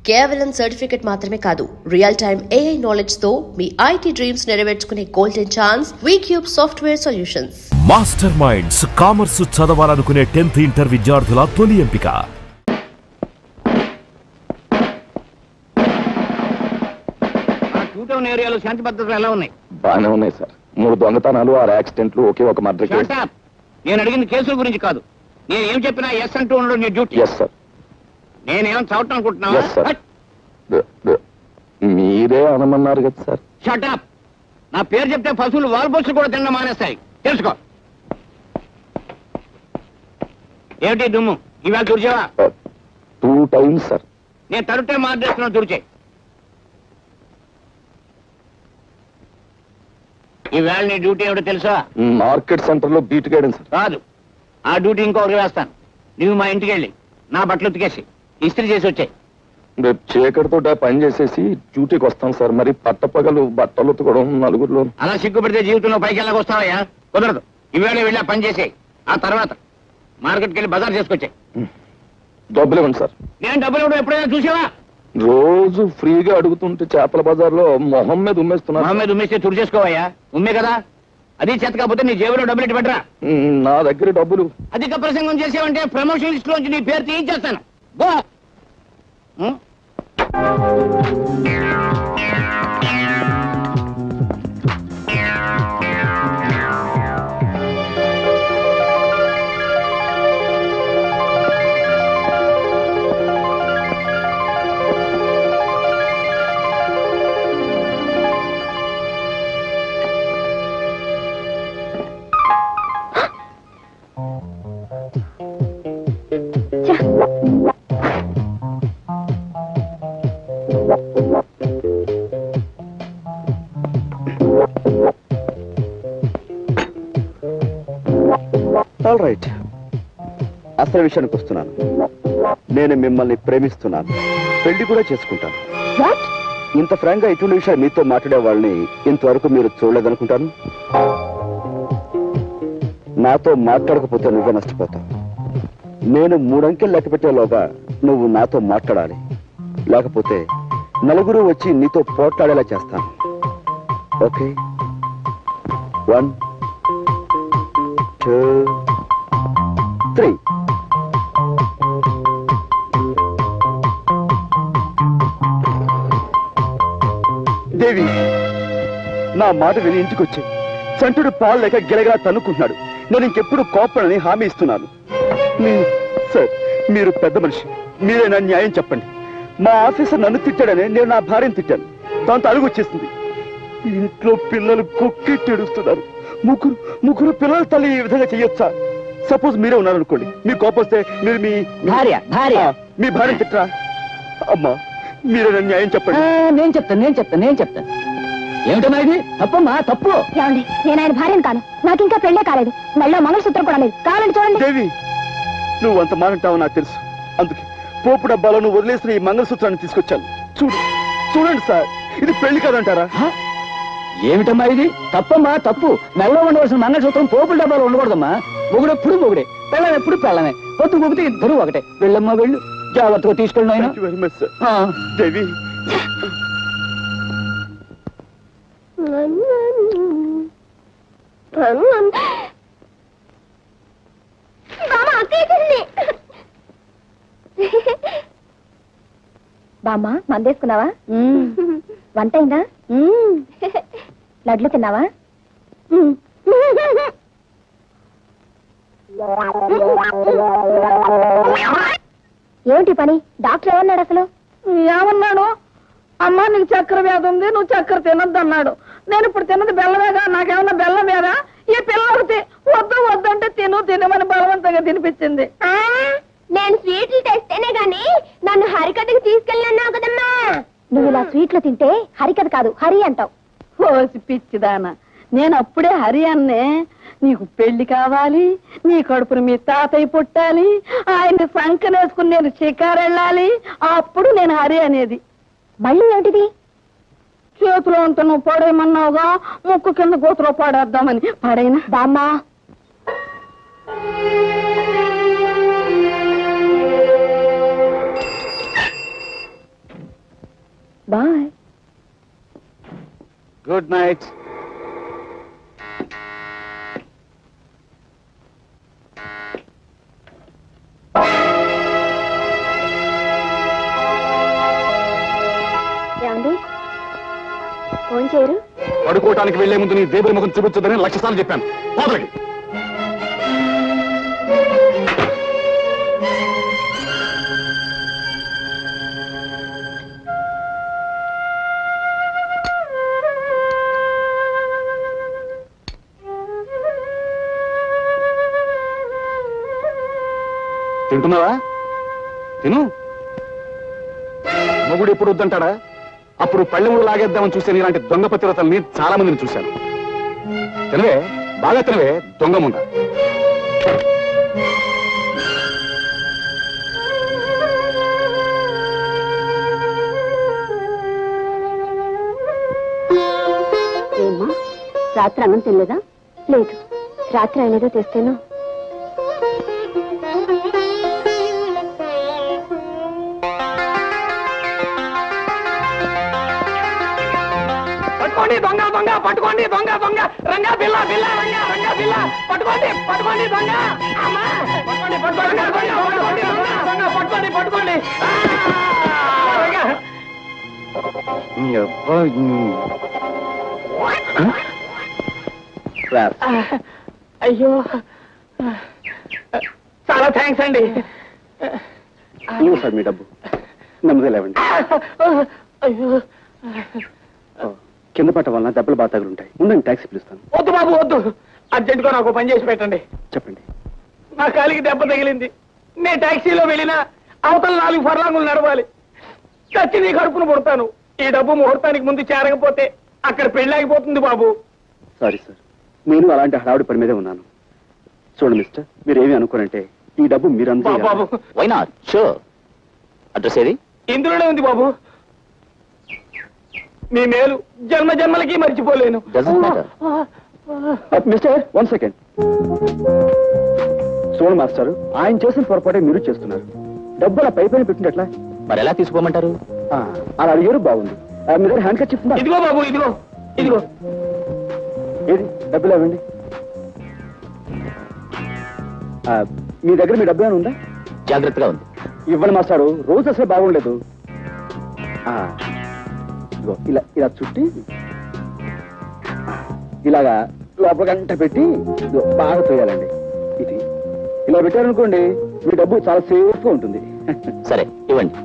కేవలం సర్టిఫికెట్ మాత్రమే కాదు, రియల్ టైమ్ AI నాలెడ్జ్ తో మీ IT డ్రీమ్స్ నెరవేర్చుకునే golden chance Vcube software solutions. Master minds commerce చదవాలనుకునే 10th ఇంటర్ విద్యార్థుల తొలి ఎంపిక. టౌన్ ఏరియాలో శాంతి భద్రతలు ఎలా ఉన్నాయి? బాగానే ఉన్నాయి సార్. 3 దొంగతనాలు, 6 యాక్సిడెంట్లు, ఒకే ఒక మర్డర్ కేసు. నేను అడిగింది కేసుల గురించి కాదు. నేను ఏం చెప్పినా ఎస్ అంటూ ఉండడం నీ డ్యూటీ. Yes sir. నేనేం చదవటం అనుకుంటున్నావా? మీరే అనమన్నారు కదా సార్. షటప్. నా పేరు చెప్తే పశువులు వాల్పోసులు కూడా తినడం మానేస్తాయి, తెలుసుకో. ఏమిటి దుమ్ము? ఇవాళ తుడిచేవా? 2 times సార్. నేను తరుటే మార్చేస్తున్నాను, తుడిచే. ఈవేళ నీ డ్యూటీ ఏమిటో తెలుసా? మార్కెట్ సెంటర్ లో బీట్ గైడెన్ సార్. కాదు, ఆ డ్యూటీ ఇంకొకరికి వేస్తాను. నువ్వు మా ఇంటికి వెళ్ళి నా బట్టలు ఉతికేసి ఇస్త్రీ చేసి వచ్చాయి. రేపు చీకటితో పని చేసేసి డ్యూటీకి వస్తాం సార్. మరి పట్టపగలు బట్టలు ఉతకడం నలుగురిలో. అలా సిగ్గుపడితే జీవితంలో పైకి వెళ్ళక వస్తావయ్యా? కుదరదు. ఈవేళ వెళ్ళి పని చేసేయి. ఆ తర్వాత మార్కెట్కి వెళ్ళి బజార్ చేసుకొచ్చాయి. డబ్బులు ఇవ్వండి సార్. నేను డబ్బులు ఇవ్వడం ఎప్పుడైనా చూసావా? రోజు ఫ్రీగా అడుగుతుంటే చేపల బజార్లో మొహం మీద ఉమ్మేస్తున్నా. మొహం మీద ఉమ్మేస్తే తుడి చేసుకోవయ్యా. ఉమ్మే కదా. అది చేత కాకపోతే నీ జేబులో డబ్బులు ఇటు పెట్టరా. నా దగ్గర డబ్బులు. అధిక ప్రసంగం చేసావంటే ప్రమోషన్ లిస్ట్ లోంచి నీ పేరు తీయించేస్తాను. గో. ఆల్ రైట్, అసలు విషయానికి వస్తున్నాను. నేను మిమ్మల్ని ప్రేమిస్తున్నాను, పెళ్లి కూడా చేసుకుంటాను. ఇంత ఫ్రాంక్ గా ఇటువంటి విషయాలు మీతో మాట్లాడే వాళ్ళని ఇంతవరకు మీరు చూడలేదనుకుంటాను. నాతో మాట్లాడకపోతే నువ్వే నష్టపోతావు. నేను 3 అంకెలు లెక్క పెట్టేలోగా నువ్వు నాతో మాట్లాడాలి, లేకపోతే నలుగురు వచ్చి నీతో పోట్లాడేలా చేస్తాను. ఓకే? 1 2 3. దేవి, నా మాట విని ఇంటికి వచ్చి చంటుడు పాలు లేక గిలగిలా తన్నుకుంటున్నాడు. నేను ఇంకెప్పుడు కోపడని హామీ ఇస్తున్నాను. సార్, మీరు పెద్ద మనిషి, మీరైనా న్యాయం చెప్పండి. మా ఆఫీసర్ నన్ను తిట్టాడని నేను నా భార్యను తిట్టాను. దాంతో అలుగు వచ్చేసింది. ఇంట్లో పిల్లలు కొక్కెట్టి ఏడుస్తున్నారు. ముగ్గురు పిల్లల తల్లి ఈ విధంగా చెయ్యొచ్చా? సపోజ్ మీరే ఉన్నారనుకోండి, మీ కోపం వస్తే మీరు మీ భార్యను తిట్టరా? అమ్మా, మీరే న్యాయం చెప్పండి. నేను చెప్తాను. ఏమిటన్నా ఇది? తప్పమ్మా, తప్పు. ఏమండి, నేను ఆయన భార్యను కాను. నాకు ఇంకా పెళ్ళే కాలేదు. మెళ్ళో మంగళసూత్రం కూడా లేదు. కావాలండి చూడండి. దేవి, నువ్వు అంత మానంటావు నాకు తెలుసు. అందుకే పోపు డబ్బాలో నువ్వు వదిలేసిన ఈ మంగళసూత్రాన్ని తీసుకొచ్చాను. చూడండి సార్, ఇది పెళ్లి కాదంటారా? ఏమిటమ్మా ఇది? తప్పమ్మా, తప్పు. మెల్లో ఉండవలసిన మంగళసూత్రం పోపుల డబ్బాలో ఉండకూడదమ్మా. మొగుడు ఎప్పుడు మొగుడే, పెళ్ళం ఎప్పుడు పెళ్ళమే. పొద్దు మొగితే ఇద్దరు ఒకటే. వెళ్ళమ్మా, వెళ్ళు. జాగ్రత్తగా తీసుకెళ్ళి ఆయన. Very much sir. దేవి, బామ్మ, మందేసుకున్నావా? వంట అయిందా? లడ్లు తిన్నావా? ఏమిటి పని? డాక్టర్ ఏమన్నాడు అసలు? ఏమన్నాడు? అమ్మా, నీకు చక్కెర వ్యాధి ఉంది, నువ్వు చక్కెర తినద్దు అన్నాడు. నేను ఇప్పుడు తిన్నది బెల్లమేగా, నాకేమన్నా బెల్లం వేరా? ఈ పిల్లలకి వద్దంటే తినమని బలవంతంగా తినిపించింది. నేను స్వీట్లు తెస్తేనే గాని నన్ను హరికథకి తీసుకెళ్ళన్నావు కదమ్మా. నువ్వు ఇలా స్వీట్లు తింటే హరికథ కాదు, హరి అంటావు. ఓసి పిచ్చిదానా, నేను అప్పుడే హరి అన్నే. నీకు పెళ్లి కావాలి, నీ కడుపును మీ తాతయ్య పుట్టాలి, ఆయన్ని సంకనేసుకుని నేను షికారు వెళ్ళాలి, అప్పుడు నేను హరి అనేది. మళ్ళీ ఏంటిది? చేతిలో ఉంటే నువ్వు పడేయమన్నావుగా, ముక్కు కింద గోతులో పడేద్దామని. పడైనా బామ్మా. బాయ్. Good night. ఏమండి ఫోన్ చేయరు? పడుకోవటానికి వెళ్లే ముందు నీ దేవుడి ముఖం చూపించదని 1,00,000 సార్లు చెప్పాను. పోదలకి తింటున్నావా? తిను. మొగుడు ఎప్పుడు వద్దంటాడా? అప్పుడు పళ్ళెముడు లాగేద్దామని చూసాను. ఇలాంటి దొంగ పతివ్రతల్ని చాలా మందిని చూశాను. తినవే, బాగా తినవే దొంగ ముండ. ఏమ్మా రాత్రి అన్నం తినలేదా? లేదు, రాత్రి ఆయన ఏదో తెస్తేను. పట్టుకోండి దొంగ దొంగ, పట్టుకోండి దొంగ దొంగ, రంగా బిల్ల బిల్ల, రంగా రంగా బిల్ల, పట్టుకోండి పట్టుకోండి దొంగ, అమ్మా పట్టుకోండి పట్టుకోండి పట్టుకోండి దొంగ దొంగ, పట్టుకోండి పట్టుకోండి. అయ్యో చాలా థ్యాంక్స్ అండి. సార్ మీ డబ్బు నెమ్మది లేవండి. అయ్యో కింద పట్ట వలన దెబ్బలు బాగా తగులుంటాయి. ముందు ట్యాక్సీ పిలుస్తాను. వద్దు బాబు వద్దు, అర్జెంటుగా నాకు పని చేసి పెట్టండి. చెప్పండి. నా కాలికి దెబ్బ తగిలింది. నేను టాక్సీలో వెళ్ళినా అవతల 4 ఫర్లాంగులు నడవాలి. చచ్చి నీ కడుపును పుడతాను. ఈ డబ్బు ముహూర్తానికి ముందు చేరకపోతే అక్కడ పెళ్ళాగిపోతుంది బాబు. సారీ సార్, నేను అలాంటి హడావుడి పని మీదే ఉన్నాను. చూడండి మిస్టర్, మీరేమి అనుకోనంటే ఈ డబ్బు మీరంతా బాబు వై నాట్? షూర్. అడ్రస్ ఏది? ఇందులోనే ఉంది బాబు. మీ మేలు జన్మ జన్మలకి మర్చిపోలేను. Mister 1 second. చూడండి మాస్టర్, ఆయన చేసిన పొరపాటే మీరు చేస్తున్నారు. డబ్బు అలా పై పైన పెట్టినట్లా? మరి ఎలా తీసుకోమంటారు? అలా అడిగారు, బాగుంది. మీ దగ్గర హ్యాండ్ కట్ చెప్తుందా? ఇదిగో బాబు, ఇదిగో ఇదిగో. ఏది డబ్బులు ఇవ్వండి. మీ దగ్గర మీ డబ్బు ఏమైనా ఉందా? జాగ్రత్తగా ఉంది. ఇవ్వండి మాస్టారు, రోజు అసలు బాగుండలేదు. ఇదిగో ఇలా ఇలా చుట్టి ఇలాగా లోపల గంట పెట్టి ఇదిగో బాగా తోయాలండి. ఇది ఇలా పెట్టారనుకోండి, మీ డబ్బు చాలా సేఫ్ గా ఉంటుంది. సరే ఇవ్వండి.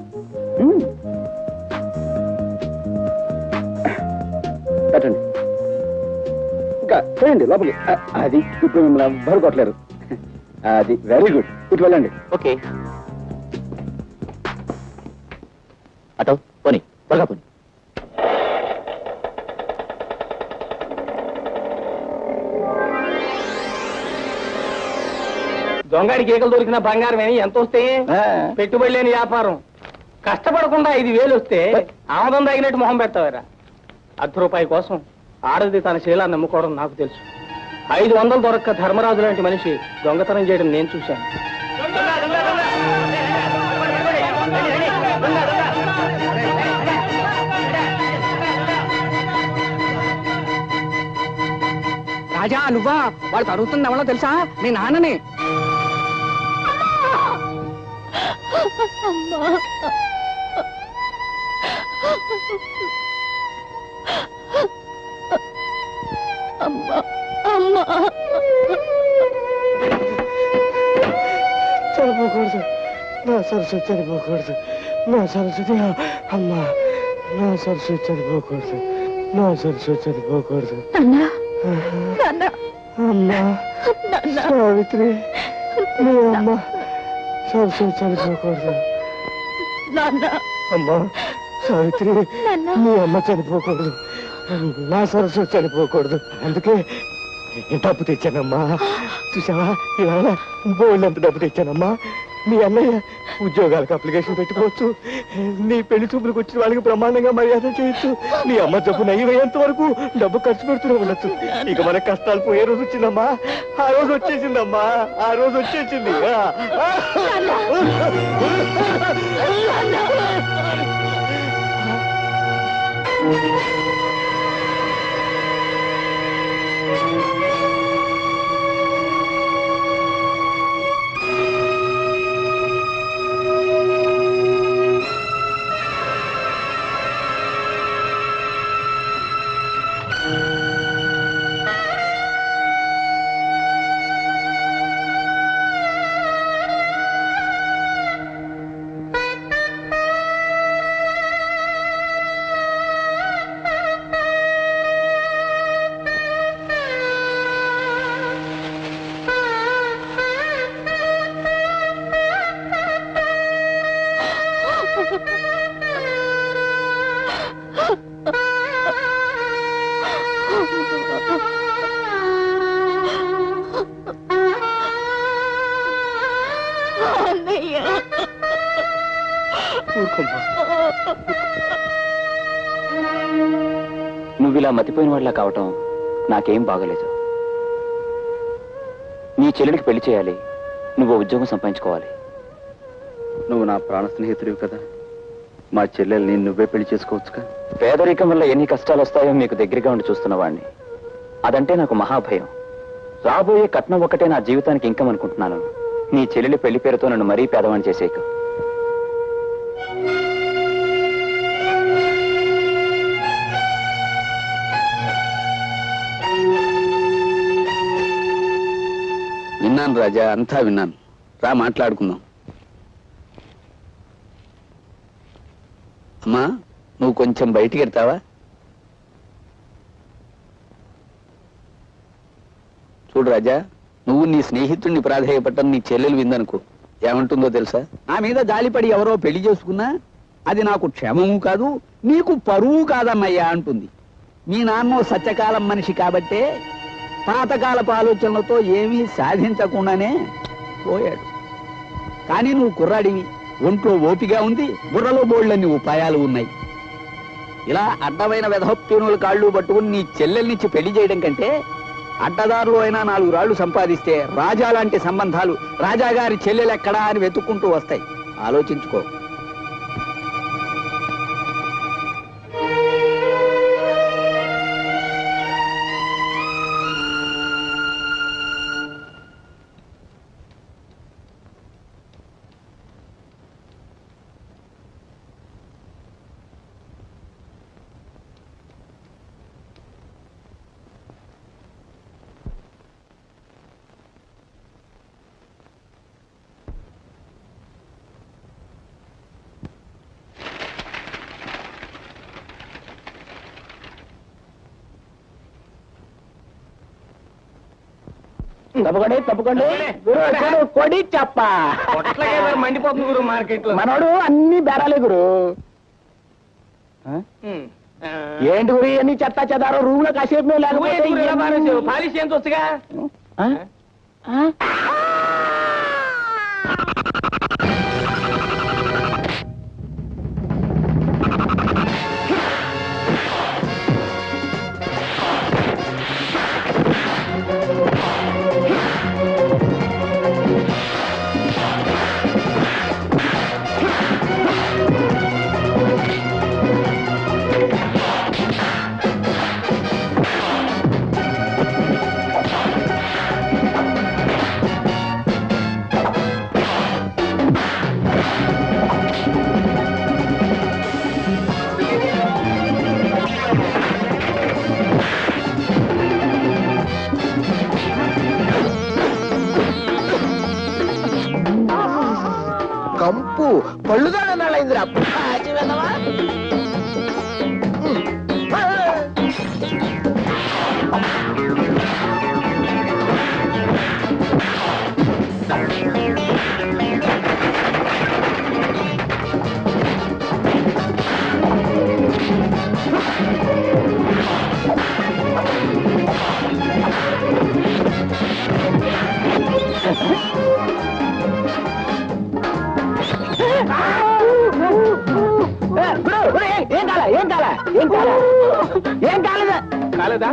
పెట్టండి. ఇంకా చేయండి లోపలికి. అది ఇప్పుడు మిమ్మల్ని ఎవ్వరు కొట్టలేరు. అది వెరీ గుడ్. ఇటు వెళ్ళండి. ఓకే. అటో పోనీ, త్వరగా పోనీ. దొంగడికి ఏకలు దొరికిన బంగారం అని ఎంత వస్తే పెట్టుబడి లేని వ్యాపారం. కష్టపడకుండా 5,000 వస్తే ఆమదం తగినట్టు మొహం పెడతావారా? ₹1 కోసం ఆడది తన శీలాన్ని నమ్ముకోవడం నాకు తెలుసు. 500 దొరక్క ధర్మరాజు లాంటి మనిషి దొంగతనం చేయడం నేను చూశాను. రాజా నువ్వా? వాళ్ళు తరుగుతుంది ఎవరో తెలుసా? మీ నాన్నని. చనిపోకూడదు నా సరస్వతి, చనిపోకూడదు నా సరస్వతి. అమ్మా నా సరస్వతి చనిపోకూడదు, నా సరస్వతి చనిపోకూడదు. అమ్మా సావిత్రి, మీ అమ్మ సరస్వతి చనిపోకూడదు. అమ్మా సావిత్రి, మీ అమ్మ చనిపోకూడదు, నా సరస్వతి చనిపోకూడదు. అందుకే డబ్బు తెచ్చానమ్మా. చూసావా, ఇవాళ బోల్డంత డబ్బు తెచ్చానమ్మా. మీ అన్నయ్య ఉద్యోగాలకు అప్లికేషన్ పెట్టుకోవచ్చు. నీ పెళ్లి చూపులకు వచ్చిన వాళ్ళకి బ్రహ్మాండంగా మర్యాద చేయొచ్చు. నీ అమ్మ జబ్బు నయ్యమయ్యేంత వరకు డబ్బు ఖర్చు పెడుతూనే ఉండొచ్చు. ఇక మన కష్టాలు పోయే రోజు వచ్చిందమ్మా. ఆ రోజు వచ్చేసిందమ్మా, ఆ రోజు వచ్చేసింది. నువ్వు ఇలా మతిపోయిన వాళ్ళ కావటం నాకేం బాగలేదు. నీ చెల్లెడికి పెళ్లి చేయాలి, నువ్వు ఉద్యోగం సంపాదించుకోవాలి. నువ్వు నా ప్రాణ స్నేహితుడివి కదా, మా చెల్లెల్ని నువ్వే పెళ్లి చేసుకోవచ్చుగా. పేదరికం వల్ల ఎన్ని కష్టాలు వస్తాయో మీకు దగ్గరగా ఉండి చూస్తున్నవాడిని. అదంటే నాకు మహాభయం. రాబోయే కట్నం ఒక్కటే నా జీవితానికి ఇంకం అనుకుంటున్నాను. నీ చెల్లెలి పెళ్లి పేరుతో నన్ను మరీ పేదవాణ్ణి చేసేయకు. విన్నాను రాజా, అంతా విన్నాను. రా మాట్లాడుకుందాం. అమ్మా, నువ్వు కొంచెం బయటికి వెళ్తావా? చూడు రాజా, నువ్వు నీ స్నేహితుడిని ప్రాధేయపట్టం నీ చెల్లెలు విందనుకో, ఏమంటుందో తెలుసా? నా మీద జాలిపడి ఎవరో పెళ్లి చేసుకున్నా అది నాకు క్షేమము కాదు, నీకు పరువు కాదమ్మయ్యా అంటుంది. మీ నాన్నో సత్యకాలం మనిషి కాబట్టే పాతకాలపు ఆలోచనలతో ఏమీ సాధించకుండానే పోయాడు. కానీ నువ్వు కుర్రాడివి, ఒంట్లో ఓపిగా ఉంది, బుర్రలో బోళ్ళన్ని ఉపాయాలు ఉన్నాయి. ఇలా అడ్డమైన వెధప్యూనుల కాళ్ళు పట్టుకుని నీ చెల్లెల్నిచ్చి పెళ్లి చేయడం కంటే అడ్డదారులు అయినా 4 రాళ్లు సంపాదిస్తే రాజా లాంటి సంబంధాలు రాజాగారి చెల్లెలెక్కడా అని వెతుక్కుంటూ వస్తాయి. ఆలోచించుకో. తప్పకండి తప్పకండి. కొడి చెప్ప మండిపోతుంది గురు మార్కెట్ లో. మనోడు అన్ని బేరాలే గురు. ఏంటి గురి అన్ని చెత్త చెదారో రూమ్ లో కాసేపు లేకపోతే పాలిష్ ఎంత వచ్చుగా. కంపు పళ్ళుదాడ నాళ్ళైందిరా. ఏం కాలేదా? కాలేదా?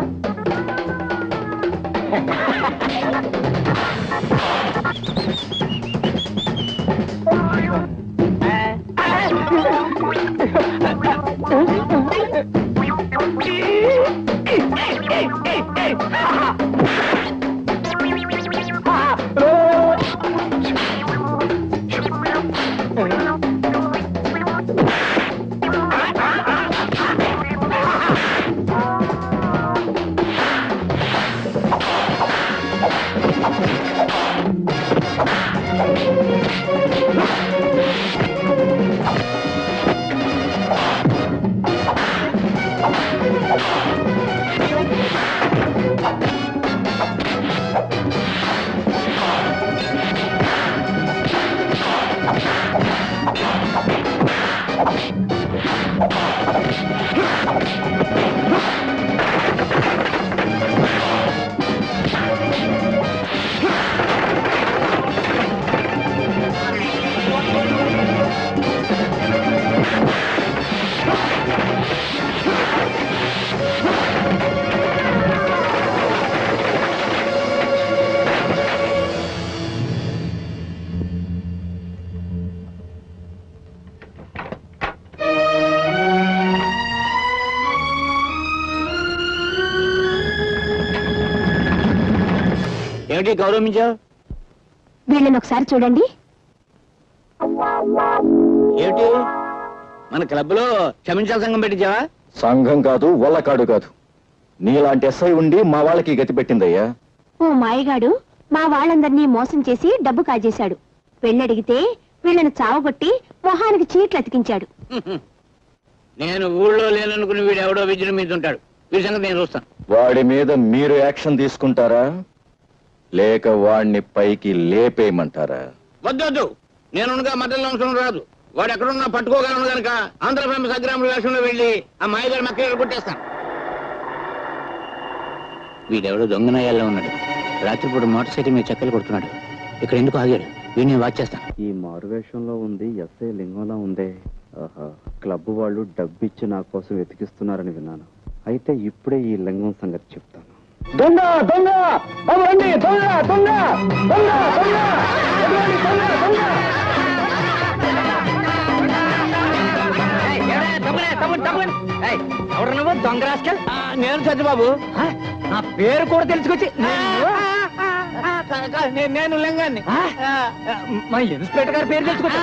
ఏమిటి గౌరవించావు? వీళ్ళని ఒకసారి చూడండి. ఏమిటి మన క్లబ్ లో క్షమించాల సంఘం పెట్టించావా? సంఘం కాదు, వల్లకాడు కాదు. నీలాంటి ఎస్ఐ ఉండి మా వాళ్ళకి గతి పెట్టిందయ్యా. ఓ మాయగాడు మా వాళ్ళందరినీ మోసం చేసి డబ్బు కాజేశాడు. పెళ్ళడిగితే వీళ్ళని చావగొట్టి మొహానికి చీట్లు అతికించాడు. నేను ఊళ్ళో లేననుకుని వీడు ఎవడో విజయం మీద ఉంటాడు. వీడి సంగతి నేను చూస్తాను. వాడి మీద మీరు యాక్షన్ తీసుకుంటారా లేక వాడిని పైకి లేపేయమంటారా? వద్దొద్దు, నేనుగా మధ్యలో అవసరం రాదు. వాడు ఎక్కడున్నా పట్టుకోగలను కనుక ఆంధ్ర ఫేమస్ అగ్రాముల వేషంలో వెళ్ళి ఆ మాయగారి మక్కలు కొట్టేస్తాను. వీడెవడో దొంగనయ్యాల్లో ఉన్నాడు. రాత్రిపూట మోటార్ సైకిల్ మీద చక్కలు కొడుతున్నాడు. ఇక్కడ ఎందుకు ఆగాడు? వీడిని వాచ్ చేస్తాను. ఈ మారువేషంలో ఉంది ఎస్ఐ లింగంలా ఉందే. ఆహా, క్లబ్ వాళ్ళు డబ్బిచ్చి నా కోసం వెతికిస్తున్నారని విన్నాను. అయితే ఇప్పుడే ఈ లింగం సంగతి చెప్తాను. దొంగ దొంగ బాబు రండి, దొంగ దొంగ దొంగ దొంగ దొంగ దొంగ. ఎవరు నువ్వు దొంగ రాస్కల్? నేను సత్యబాబు. నా పేరు కూడా తెలుసుకొచ్చి నేను లింగాన్ని. మా ఇన్స్పెక్టర్ గారి పేరు తెలుసుకొచ్చా?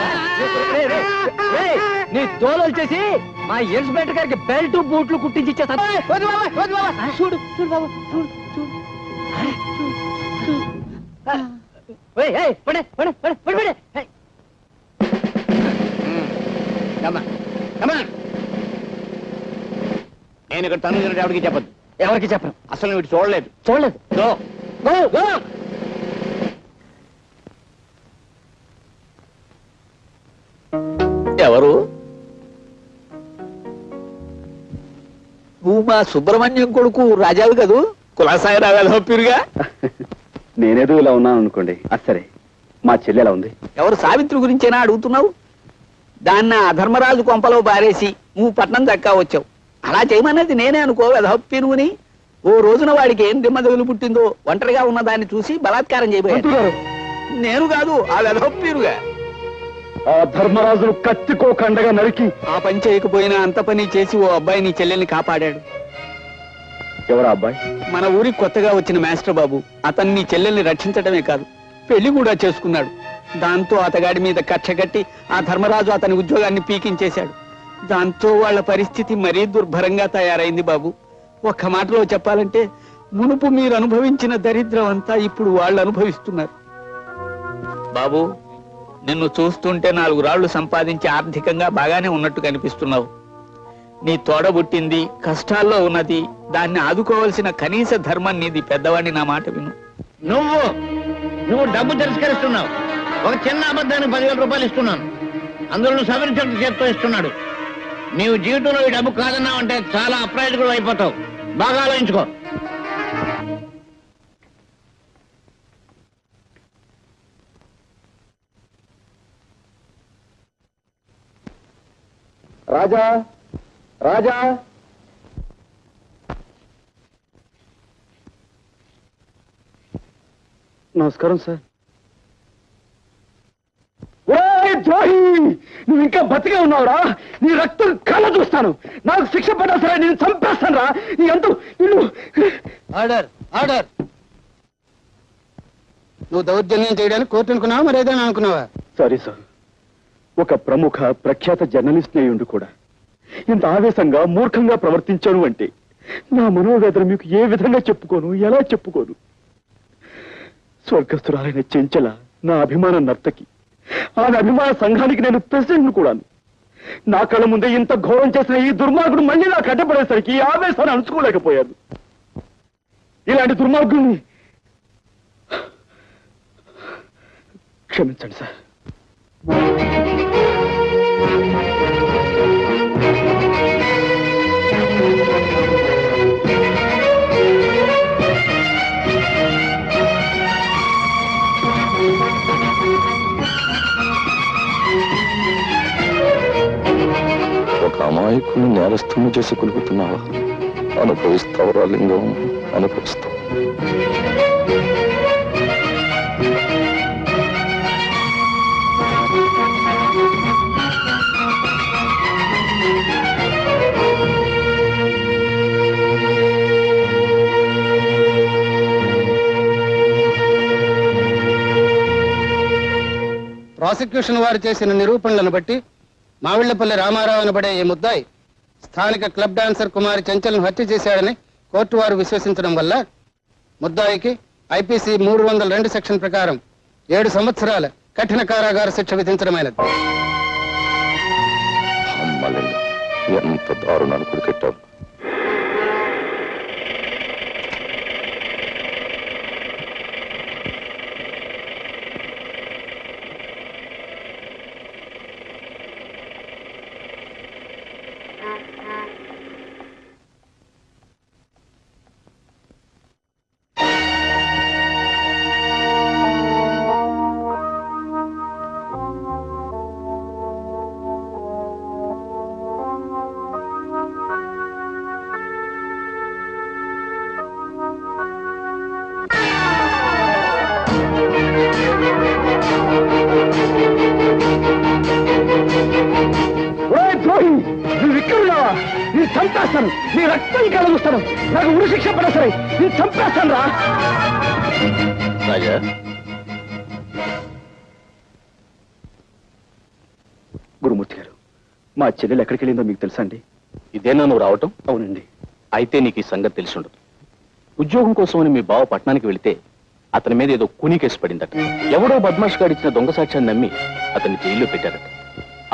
నీ తోలు వచ్చేసి మా ఇన్స్పెక్టర్ గారికి బెల్ట్ బూట్లు కుట్టించి ఇచ్చేస్తాను. చూడు చూడు బాబు, చూడు చూడు. నేను ఇక్కడ తను ఎవరికి చెప్పద్దు. ఎవరికి చెప్పను. అసలు వీడు చూడలేదు. చూడలేదు. ఎవరు? నువ్వు మా సుబ్రహ్మణ్యం కొడుకు రాజావు కదూ? కులాసాయి రావాలో పిరుగా. నేనేదో ఇలా ఉన్నాను అనుకోండి. సరే, మా చెల్లి ఎలా ఉంది? ఎవరు? సావిత్రి గురించేనా అడుగుతున్నావు? దాన్ని అధర్మరాజు కొంపలో బారేసి నువ్వు పట్నం దక్కా వచ్చావు. అలా చేయమన్నది నేనే అనుకో వెధపినుని. ఓ రోజున వాడికి ఏం దిమ్మదగులు పుట్టిందో ఒంటరిగా ఉన్న దాన్ని చూసి బలాత్కారం చేయబోయాడు. నేను కాదు, ఆ వెధపిరుగా. ఆ ధర్మరాజును కత్తికో కండగా నరికి ఆ పని చేయకపోయినా అంత పని చేసి ఓ అబ్బాయి నీ చెల్లెల్ని కాపాడాడు. ఎవరా అబ్బాయి? మన ఊరికి కొత్తగా వచ్చిన మాస్టర్ బాబు. అతన్ని నీ చెల్లెల్ని రక్షించడమే కాదు, పెళ్లి కూడా చేసుకున్నాడు. దాంతో అతగాడి మీద కక్ష కట్టి ఆ ధర్మరాజు అతని ఉద్యోగాన్ని పీకించేశాడు. దాంతో వాళ్ళ పరిస్థితి మరీ దుర్భరంగా తయారైంది బాబు. ఒక్క మాటలో చెప్పాలంటే మునుపు మీరు అనుభవించిన దరిద్రం అంతా ఇప్పుడు వాళ్ళు అనుభవిస్తున్నారు. బాబు, నిన్ను చూస్తుంటే 4 రాళ్లు సంపాదించి ఆర్థికంగా బాగానే ఉన్నట్టు కనిపిస్తున్నావు. నీ తోడబుట్టింది కష్టాల్లో ఉన్నది, దాన్ని ఆదుకోవాల్సిన కనీస ధర్మం నీది. పెద్దవాడిని నా మాట విను. నువ్వు డబ్బు తిరస్కరిస్తున్నావు. ఒక చిన్న అబద్ధానికి 10,000 రూపాయలు ఇస్తున్నాను. అందులో సవరించడం చేత్తో ఇస్తున్నాడు. నీవు జీవితంలో ఈ డబ్బు కాదన్నావు అంటే చాలా అప్రయోజకుడు అయిపోతావు. బాగా ఆలోచించుకో. రాజా రాజా నమస్కారం సార్. ద్రోహి, నువ్వు ఇంకా బతికే ఉన్నావురా? నీ రక్తం కళ్ళ చూస్తాను. నాకు శిక్ష పడ్డా సరే నేను చంపేస్తాను రా. నీ అంతు నిన్ను. Order order. నువ్వు దౌర్జన్యం చేయడానికి కోర్టు అనుకున్నావా మరి ఏదైనా అనుకున్నావా? సారీ సార్, ఒక ప్రముఖ ప్రఖ్యాత జర్నలిస్ట్ అయ్యుండి కూడా ఇంత ఆవేశంగా మూర్ఖంగా ప్రవర్తించాను అంటే నా మనోవేదన మీకు ఏ విధంగా చెప్పుకోను, ఎలా చెప్పుకోను? స్వర్గస్థురాలైన చెంచల నా అభిమాన నర్తకి, ఆమె అభిమాన సంఘానికి నేను ప్రెసిడెంట్ కూడాను. నా కళ్ళ ముందే ఇంత ఘోరం చేసిన ఈ దుర్మార్గుడు మళ్ళీ నాకు అడ్డపడేసరికి ఈ ఆవేశాన్ని అణుచుకోలేకపోయాను. ఇలాంటి దుర్మార్గుడిని క్షమించండి సార్. నేరస్తుని చేసి కొలుపుతున్నావా? అనుభవిస్తావురా లింగం, అనుభవిస్తావు. ప్రాసిక్యూషన్ వారు చేసిన నిరూపణలను బట్టి మావిళ్లపల్లి రామారావు అనబడే ఈ ముద్దాయి స్థానిక క్లబ్ డాన్సర్ కుమారి చంచల్ను హత్య చేశాడని కోర్టు వారు విశ్వసించడం వల్ల ముద్దాయికి ఐపీసీ 302 సెక్షన్ ప్రకారం 7 సంవత్సరాల కఠిన కారాగార శిక్ష విధించడమైనది. ఎంత దారుణాలు కొడుకెట్టారు. నువ్వు ఇక్కడున్నావా? నీ చంపేస్తాను, నీ రక్తం కలగుస్తాను. నాకు ఉరి శిక్ష పడ సరే, నీ చంపేస్తాను రా. రాజా, గురుమూర్తి గారు, మా చెల్లెలు ఎక్కడికి వెళ్ళిందో మీకు తెలుసా అండి? ఇదేనా నువ్వు రావటం? అవునండి. అయితే నీకు ఈ సంగతి తెలిసి ఉండదు. ఉద్యోగం కోసమని మీ బావ పట్టణానికి వెళితే అతని మీద ఏదో కూనీ కేసు పడిందట. ఎవడో బద్మాష్ గారు ఇచ్చిన దొంగ సాక్ష్యాన్ని నమ్మి అతన్ని జైల్లో పెట్టారట.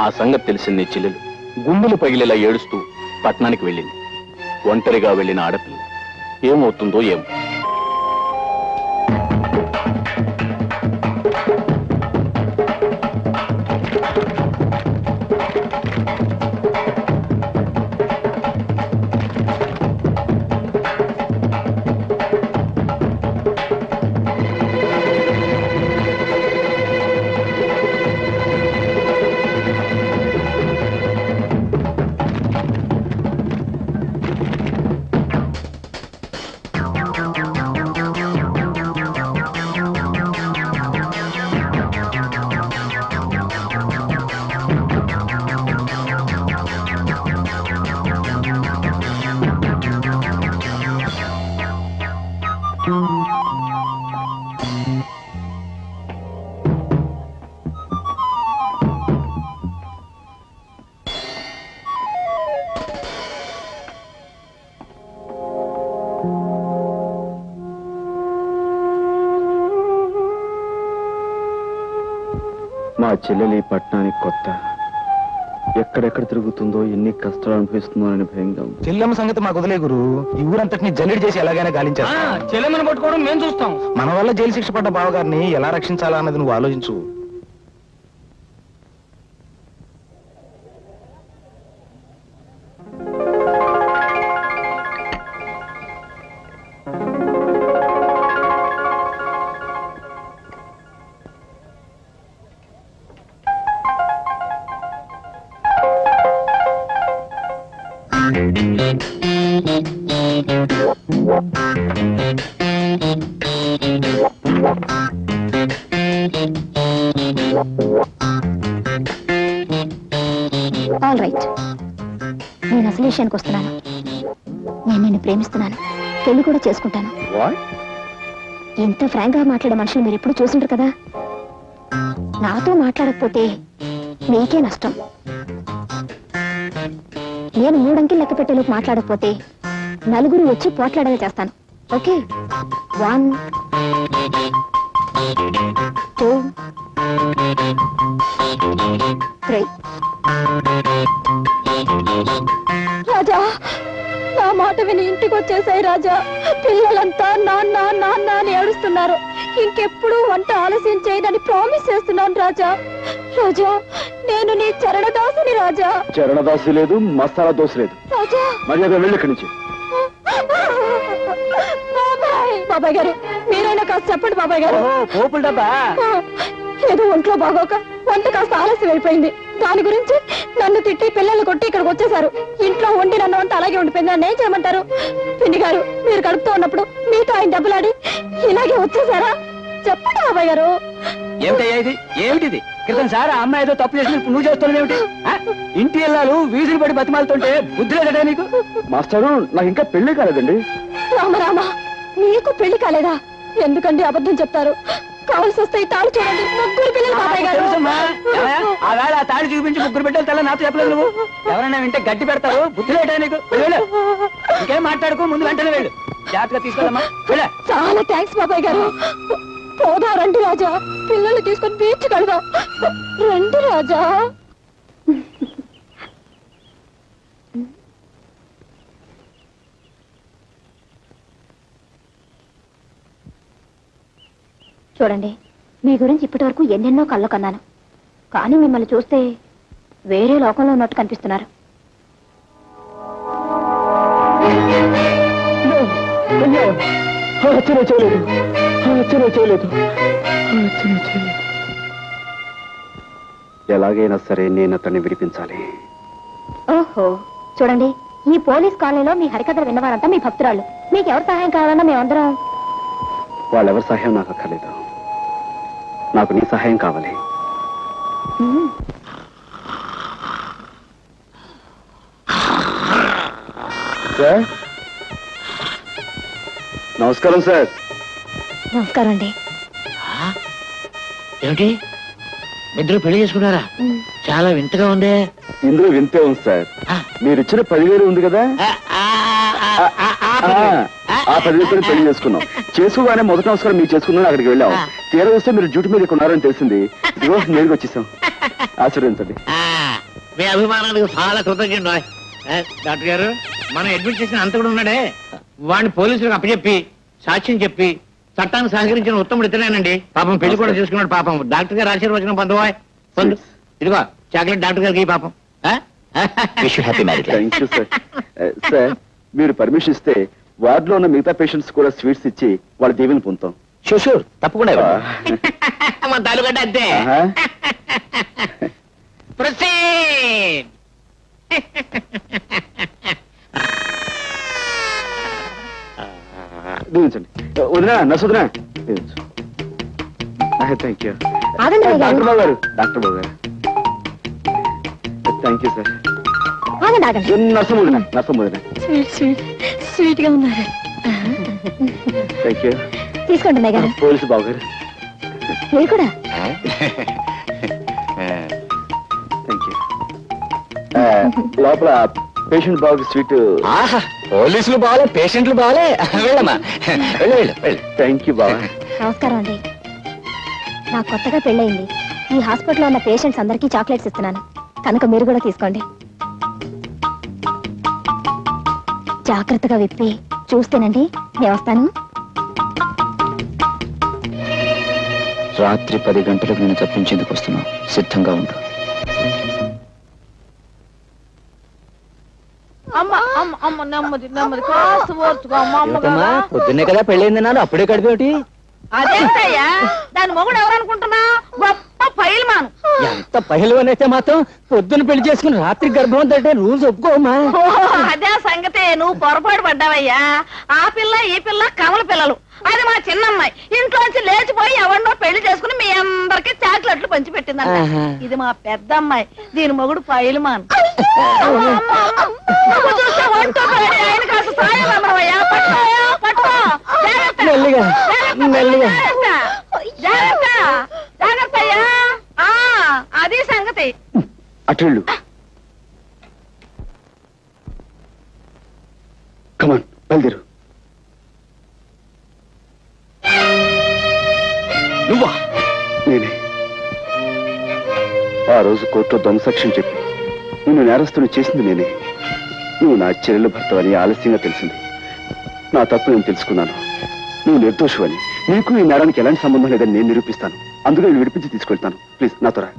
ఆ సంగతి తెలిసింది నీ చెల్లెలు గుండెలు పగిలేలా ఏడుస్తూ పట్టణానికి వెళ్ళింది. ఒంటరిగా వెళ్ళిన ఆడపిల్ల ఏమవుతుందో ఏమో. మా చెల్లెలి పట్టణానికి కొత్త, ఎక్కడెక్కడ తిరుగుతుందో, ఎన్ని కష్టాలు అనుభవిస్తుందో అని భయంగా ఉంది. చెల్లెమ్మ సంగతి మాకు వదిలే గురు. ఈ ఊరంతటిని జల్లెడి చేసి ఎలాగైనా గాలించారు. చెల్లెమ్మని పట్టుకోవడం మేము చూస్తాం. మన వల్ల జైలు శిక్ష పడ్డ బావగారిని ఎలా రక్షించాలా అన్నది నువ్వు ఆలోచించు. ఆల్ రైట్, నేను అసలు విషయానికి వస్తున్నాను. నేను నిన్ను ప్రేమిస్తున్నాను, పెళ్లి కూడా చేసుకుంటాను. ఎంత ఫ్రాంక్ గా మాట్లాడే మనుషులు మీరు ఎప్పుడు చూసింటారు కదా. నాతో మాట్లాడకపోతే మీకే నష్టం. నేను 3 అంకెలు లెక్క పెట్టేలోపు మాట్లాడకపోతే నలుగురు వచ్చి పోట్లాడేలా చేస్తాను. ఓకే, 1 2 3. రాజా, నా మాట విని ఇంటికి వచ్చేసాయి రాజా. పిల్లలంతా నాన్న నాన్న అని ఏడుస్తున్నారు. ఇంకెప్పుడు వంట ఆలస్యం చేయదని ప్రామిస్ చేస్తున్నాను రాజా. రాజా, నేను నీ చరణదాసుని రాజా. చరణదాసి లేదు, మసాలా దోశ లేదు. రాజా, మర్యాద వెళ్ళి ఇక్కడి నుంచి. బాబాయ్ గారు, మీరైనా కాస్త చెప్పండి బాబాయ్ గారు. పోపుల డబ్బా ఏదో ఒంట్లో బాగోక వంట కాస్త ఆలస్యం అయిపోయింది. దాని గురించి నన్ను తిట్టి పిల్లల్ని కొట్టి ఇక్కడికి వచ్చేసారు. ఇంట్లో వండి నన్ను అంతా అలాగే ఉండిపోయింది. నన్ను ఏం చేయమంటారు? పిన్ని గారు, మీరు కడుపుతూ ఉన్నప్పుడు మీతో ఆయన దెబ్బలాడి ఇలాగే వచ్చేసారా? చెప్పండి బాబాయ్ గారు. ఏమిటయ్యా ఇది? ఏమిటిది? క్రితం సార్ ఆ అమ్మాయి ఏదో తప్పు చేసిన నువ్వు చేస్తున్నావు ఏమిటి? ఇంటి ఇల్లాలు వీధులు పడి బతిమాలుతుంటే బుద్ధి లేదట నీకు? మాస్టారు, నాకు ఇంకా పెళ్లి కాలేదండి. రామరామా, నీకు పెళ్లి కాలేదా? ఎందుకండి అబద్ధం చెప్తారు? కావలసి వస్తే ఈ తాళి చూడండి, ముగ్గురు పిల్లలు బాబాయ్ గారు. ఆ వేళ ఆ తాళి చూపించి ముగ్గురు బిడ్డలు తెల్ల నాతో చెప్పలేదు నువ్వు. ఎవరైనా వింటే గట్టి పెడతారు, బుద్ధి లేటా నీకు? వెళ్ళు, ఇంకేం మాట్లాడుకో, ముందు వెంటనే వెళ్ళు. జాగ్రత్తగా తీసుకెళ్ళమ్మా. చాలా థ్యాంక్స్ బాబాయ్ గారు. పోదా రండి రాజా, పిల్లల్ని తీసుకొని బీచ్ కడదాం. రండి రాజా. చూడండి, మీ గురించి ఇప్పటి వరకు ఎన్నెన్నో కళ్ళు కన్నాను, కానీ మిమ్మల్ని చూస్తే వేరే లోకంలో ఉన్నట్టు కనిపిస్తున్నారు. ఎలాగైనా సరే నేను అతన్ని విడిపించాలి. ఓహో, చూడండి, ఈ పోలీస్ కాలనీలో మీ హరికథలు విన్నవారంతా మీ భక్తురాళ్ళు. మీకు ఎవరు సహాయం కావాలన్నా మేమందరం. వాళ్ళెవరి సహాయం నాకు అక్కర్లేదు, నాకు నీ సహాయం కావాలి. సార్, నమస్కారం సార్. నమస్కారం అండి. ఏమిటి, ఇద్దరు పెళ్లి చేసుకున్నారా? చాలా వింతగా ఉందే. ఇందులో వింతే ఉంది సార్. మీరు ఇచ్చిన 10,000 ఉంది కదా, ఆ 10,000 పెళ్లి చేసుకున్నాం. చేసుకోగానే మొదటి నమస్కారం మీరు చేసుకున్నాను, అక్కడికి వెళ్ళాం. తీరా వస్తే మీరు డ్యూటీ మీద ఉన్నారని తెలిసింది. ఇదిగో నేరుగా వచ్చేసాం. ఆశీర్వదించండి. మీ అభిమానానికి చాలా కృతజ్ఞత. డాక్టర్ గారు, మనం అడ్మిట్ చేసిన అంత కూడా ఉన్నాడే, వాడిని పోలీసులకు అప్పచెప్పి సాక్ష్యం చెప్పి చట్టానికి సహకరించిన ఉత్తముడు ఇతనేనండి. పాపం పెళ్లి కూడా చేసుకున్నాడు. పాపం డాక్టర్ గారు ఆశీర్వచనం పొందవాయ్. పొందు, ఇదిగో చాక్లెట్ డాక్టర్ గారికి పాపం. Thank you sir. సార్, మీరు పర్మిషన్ ఇస్తే వార్డులో ఉన్న మిగతా పేషెంట్స్ కూడా స్వీట్స్ ఇచ్చి వాళ్ళ దీవెని పొందుతాం. షూర్, తప్పకుండా మన తాలూకంటే అంతే. దీవించండి. వదినా, నర్సు వదినా, దీవించు. Thank you. డాక్టర్ బాబు గారు, డాక్టర్ బాబు గారు, థ్యాంక్ యూ సార్. నర్సం వదినా, నర్సం వదినా, స్వీట్ గా ఉన్నారు. Thank you. తీసుకోండి. పోలీసు బాబు గారు, మీరు కూడా. Thank you. లోపల పేషెంట్ బాబుకి స్వీట్. పోలీసులు బాగాలే, పేషెంట్లు బాగాలే. వెళ్ళమ్మా, వెళ్ళు వెళ్ళు వెళ్ళు. థ్యాంక్ యూ బాబా. నమస్కారం అండి. నాకు కొత్తగా పెళ్ళయింది. ఈ హాస్పిటల్లో ఉన్న పేషెంట్స్ అందరికీ చాక్లెట్స్ ఇస్తున్నాను, కనుక మీరు కూడా తీసుకోండి. జాగ్రత్తగా విప్పి చూస్తేనండి. నేను వస్తాను. రాత్రి 10 గంటలకు నేను తప్పించేందుకు వస్తున్నావు, సిద్ధంగా ఉండు. పొద్దున్నే కదా పెళ్ళైంది నాన్న, అప్పుడే కడిపేమిటి? అదేంటయ్యా, దాని మొగుడు ఎవరనుకుంటున్నా? గొప్ప పైల్మాను. ఎంత పహిల్వన్ అయితే మాత్రం పొద్దున్న పెళ్లి చేసుకుని రాత్రి గర్భం అంటే రూల్స్ ఒప్పుకోమా? అదే సంగతే, నువ్వు పొరపాటు పడ్డావయ్యా. ఆ పిల్ల ఈ పిల్ల కమల పిల్లలు. అది మా చిన్నమ్మాయి ఇంట్లోంచి లేచిపోయి ఎవరినో పెళ్లి చేసుకుని మీ అందరికి చాక్లెట్లు పంచి పెట్టిందంట. ఇది మా పెద్ద అమ్మాయి, దీని మొగుడు పైల్మాన్. ఆయన కాస్త సాయం అమ్మయ్యా. పట్టుకో, మెల్లిగా మెల్లిగా. జాగ్రత్త జాగ్రత్త అయ్యా. అది సంగతి. అటెళ్ళు. కమాన్, బయలుదేరు. నువ్వా? నేనే. ఆ రోజు కోర్టులో దొంగసాక్ష్యం చెప్పి నిన్ను నేరస్తుని చేసింది నేనే. నువ్వు నా చెల్లెలు భర్తవని ఆలస్యంగా తెలిసింది. నా తప్పు నేను తెలుసుకున్నాను. నువ్వు నిర్దోషువని, నీకు ఈ నేరానికి ఎలాంటి సంబంధం లేదని నేను నిరూపిస్తాను. అందుకే నేను విడిపించి తీసుకెళ్తాను. ప్లీజ్ నాతో రా.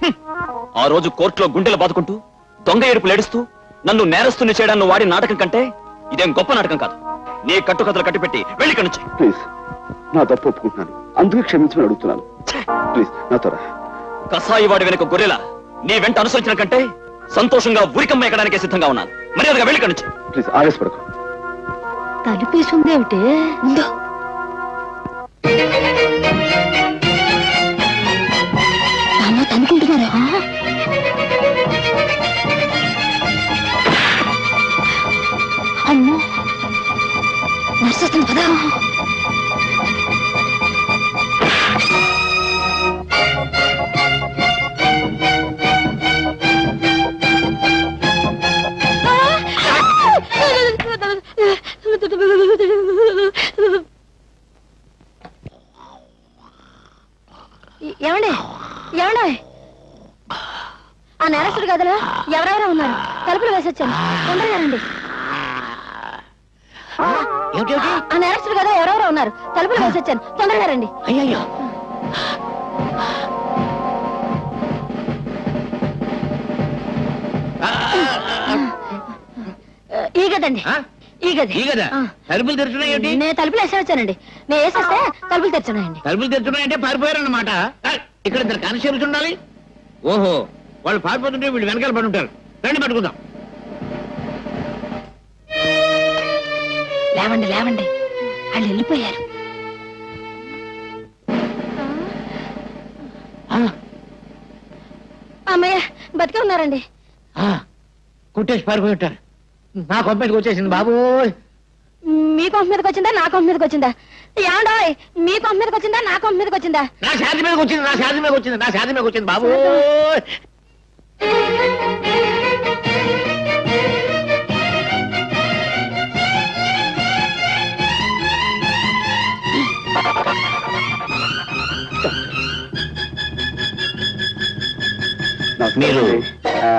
ఆ రోజు కోర్టులో గుండెలు బాదుకుంటూ దొంగ ఏడుపులు ఏడుస్తూ నన్ను నేరస్తుని చేయడాన్ని వాడి నాటకం కంటే ఇదేం గొప్ప నాటకం కాదు. నీ కట్టుకథలు కట్టిపెట్టి వెళ్ళి నుంచి. ప్లీజ్, నా తప్పు ఒప్పుకుంటున్నాను. అందుకే క్షమించమని అడుగుతున్నాను. ప్లీజ్ నాతో రా. కసాయి వాడి వెనుక గొర్రెలా నీ వెంట అనుసరించిన కంటే సంతోషంగా ఉరికమ్మ ఎక్కడానికే సిద్ధంగా ఉన్నాను. మర్యాదగా వెళ్ళి నుంచి. ప్లీజ్ ఆవేశపడకు. తలుపేసుందేమిటి ముందు అనుకుంటున్నారా? అమ్మో నర్సేస్తుంది పదా. ఏమండి ఏమండి ఆ నేరస్తుడు గదిలో ఎవరెవరో ఉన్నారు. తలుపులు వేసొచ్చాను, తొందరగా రండి. ఆ నేరస్తుడు గదిలో ఎవరెవరో ఉన్నారు. తలుపులు వేసొచ్చాను, తొందరగా రండి. అయ్యో ఈ గదండి, ఈ గది. తలుపులు తెరుచున్నాయి. నేను తలుపులు వేసేవచ్చానండి. నేను వేసేస్తే తలుపులు తెరుచున్నాయండి. తలుపులు తెరుచున్నాయంటే పారిపోయారన్నమాట. ఇక్కడ ఇద్దరు కానిస్టేబుల్స్ ఉండాలి. ఓహో, వాళ్ళు పారిపోతుంటే వీళ్ళు వెనకాల పడి ఉంటారు. రండి పట్టుకుందాం. లేవండి లేవండి, వాళ్ళు వెళ్ళిపోయారు. అమ్మయ్య బతికే ఉన్నారండి. కుట్టేసి పారిపోయి ఉంటారు. నా కొంపటికి వచ్చేసింది బాబు. మీ కొంప మీదకి వచ్చిందా నా కొంప మీదకి వచ్చిందా? ఏమండోయ్, మీ కొంప మీదకి వచ్చిందా నా కొంప మీదకి వచ్చిందా? నా శాంతి మీదకి వచ్చింది, నా శాంతి మీదకి వచ్చింది, నా శాంతి మీదకి వచ్చింది బాబు. మీరు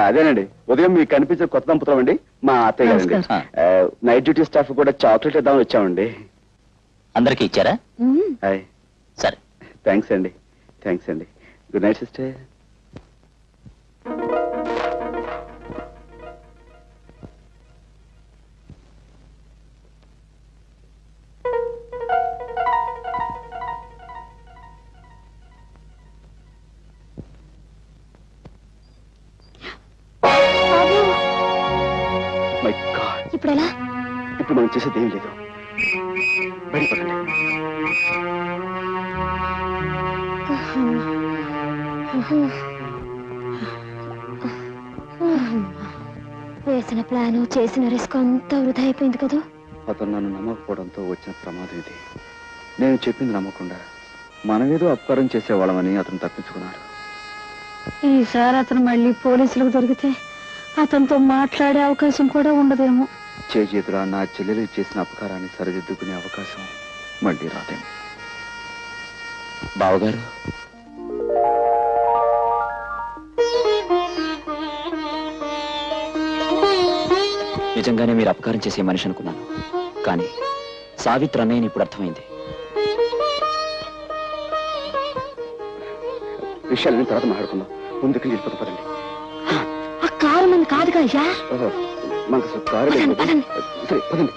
అదేనండి, ఉదయం మీకు కనిపించిన కొత్త దంపతులం అండి, మా అత్తయ్య గారండి. నైట్ డ్యూటీ స్టాఫ్ కూడా చాక్లెట్ ఇద్దామని వచ్చామండి. అందరికీ ఇచ్చారా? హాయ్. సరే, థ్యాంక్స్ అండి, థ్యాంక్స్ అండి. Good night sister. ఇప్పుడు ఎలా? ఇప్పుడు మనం చేసేది ఏం లేదు. బయటపడండి. వేసిన ప్లాను చేసిన రిస్క్ అంతా వృధా అయిపోయింది కదా. అతను నన్ను నమ్మకపోవడంతో వచ్చిన ప్రమాదం ఇది. నేను చెప్పింది నమ్మకుండా మనమేదో అపకారం చేసేవాళ్ళమని అతను తప్పించుకున్నాడు. ఈసారి అతను మళ్ళీ పోలీసులకు దొరికితే అతనితో మాట్లాడే అవకాశం కూడా ఉండదేమో. చేతులా నా చెల్లెలు చేసిన అపకారాన్ని సరిదిద్దుకునే అవకాశం మళ్ళీ రాదేమో. బావగారు, నిజంగానే మీరు అపకారం చేసే మనిషి అనుకున్నాను. కానీ సావిత్రి అన్నయ్యని ఇప్పుడు అర్థమైంది. విషయాలని తర్వాత మాట్లాడుకుందాం. ముందుకు వెళ్ళిపోతాం. ఆ కారు మంది కాదుగా అయ్యా. మనకు కారు లేదు. సరే పదండి.